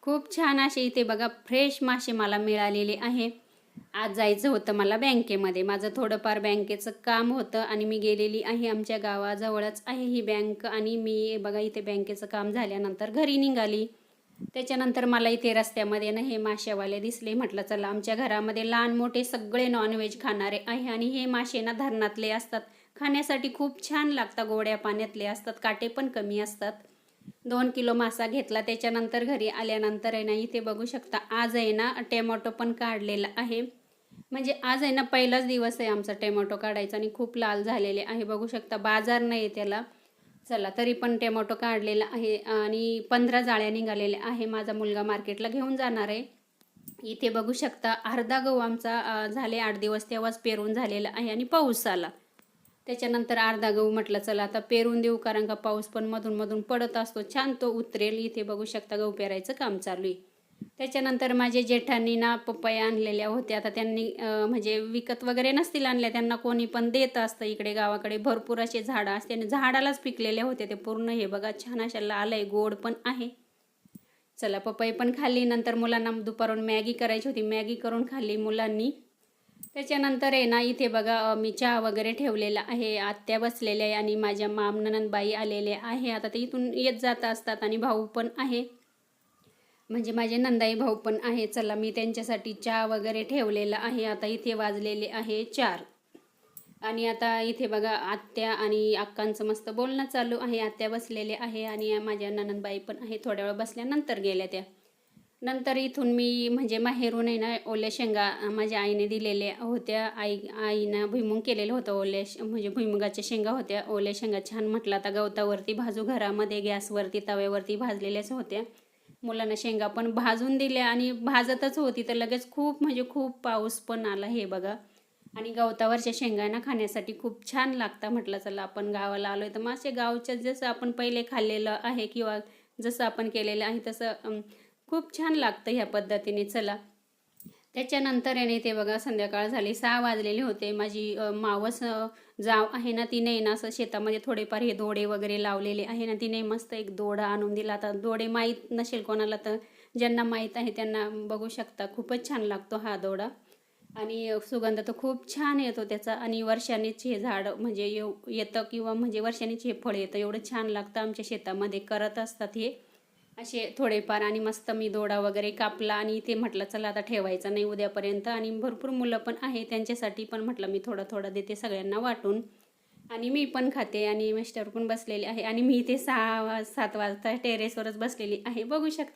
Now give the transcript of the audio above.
खूप छान असे इथे बघा फ्रेश मासे मला मिळालेले आहे. आज जायचं होतं मला बँकेमध्ये. माझं थोडंफार बँकेचं काम होतं आणि मी गेलेली आहे. आमच्या गावाजवळच आहे ही बँक आणि मी बघा इथे बँकेचं काम झाल्यानंतर घरी निघाली. त्याच्यानंतर मला इथे रस्त्यामध्ये ना हे मासेवाले दिसले. म्हटलं चला आमच्या घरामध्ये लहान मोठे सगळे नॉनव्हेज खाणारे आहे आणि हे मासे ना धरणातले असतात. खाण्यासाठी खूप छान लागतात, गोड्या पाण्यातले असतात, काटे पण कमी असतात. 2 किलो मासा घेतला. त्याच्यानंतर घरी आल्यानंतर आहे ना इथे बघू शकता आज आहे ना टोमॅटो पण काढलेला आहे. म्हणजे आज आहे ना पहिलाच दिवस आहे आमचा टोमॅटो काढायचा आणि खूप लाल झालेले आहे. बघू शकता बाजार नाही त्याला. चला तरी पण टोमॅटो काढलेला आहे आणि 15 जाळ्या निघालेल्या आहे. माझा मुलगा मार्केटला घेऊन जाणार आहे. इथे बघू शकता अर्धा गहू आमचा झाले 8 दिवस तेव्हाच पेरून झालेला आहे आणि पाऊस आला. त्याच्यानंतर अर्धा गहू म्हटलं चला आता पेरून देऊ, कारण का पाऊस पण मधून मधून पडत असतो, छान तो उतरेल. इथे बघू शकता गहू पेरायचं काम चालू आहे. त्याच्यानंतर माझे जेठांनी ना पपया आणलेल्या होत्या. आता त्यांनी म्हणजे विकत वगैरे नसतील आणल्या, त्यांना कोणी पण देत असतं. इकडे गावाकडे भरपूर असे झाडं असते आणि झाडालाच पिकलेले होते ते पूर्ण. हे बघा छान अशा लाल आहे, गोड पण आहे. चला पपई पण खाल्ली. नंतर मुलांना दुपारून मॅगी करायची होती, मॅगी करून खाल्ली मुलांनी. त्याच्यानंतर आहे ना इथे बघा मी चहा वगैरे ठेवलेला आहे. आत्या बसलेल्या आहे आणि माझ्या ननंदबाई आलेल्या आहे. आता ते इथून येत जात असतात आणि भाऊ पण आहे, म्हणजे माझे नंदाई भाऊ पण आहे. चला मी त्यांच्यासाठी चहा वगैरे ठेवलेला आहे. आता इथे वाजलेले आहे 4 आणि आता इथे बघा आत्या आणि अक्कांचं मस्त बोलणं चालू आहे. आत्या बसलेले आहे आणि माझ्या ननंदबाई पण आहे. थोड्या वेळ बसल्यानंतर गेल्या त्या. नंतर इथून मी म्हणजे माहेरून आहे ना ओल्या शेंगा माझ्या आईने दिलेल्या होत्या. आईनं भुईमुग केलेलं होतं. म्हणजे भुईमुगाच्या शेंगा होत्या. ओल्या शेंगा छान म्हटलं आता गवतावरती भाजू, घरामध्ये गॅसवरती तव्यावरती भाजलेल्याच होत्या. मुलांना शेंगा पण भाजून दिल्या आणि भाजतच होती तर लगेच खूप म्हणजे खूप पाऊस पण आला. हे बघा आणि गवतावरच्या शेंगांना खाण्यासाठी खूप छान लागतं. म्हटलं चला आपण गावाला आलोय तर मासे गावच्या जसं आपण पहिले खाल्लेलं आहे किंवा जसं आपण केलेलं आहे तसं खूप छान लागतं ह्या पद्धतीने. चला त्याच्यानंतर याने ते बघा संध्याकाळ झाली, 6 वाजलेले होते. माझी मावस जाव आहे ना, तिने ना असं शेतामध्ये थोडेफार हे दोडे वगैरे लावलेले आहे ना, तिने मस्त एक दोडा आणून दिला. आता दोडे माहीत नसेल कोणाला तर ज्यांना माहीत आहे त्यांना बघू शकता, खूपच छान लागतो हा दोडा आणि सुगंध तर खूप छान येतो त्याचा. आणि वर्षानेच हे झाड म्हणजे येतं किंवा म्हणजे वर्षानेच हे फळ येतं, एवढं छान लागतं. आमच्या शेतामध्ये करत असतात हे असे थोडेफार. आणि मस्त मी दोडा वगैरे कापला आणि ते म्हटलं चला आता ठेवायचं नाही उद्यापर्यंत. आणि भरपूर मुलं पण आहे त्यांच्यासाठी पण म्हटलं मी थोडं थोडं देते सगळ्यांना वाटून आणि मी पण खाते. आणि मिस्टर पण बसलेले आहे आणि मी इथे 6-7 वाजता टेरेसवरच बसलेली आहे, बघू शकता.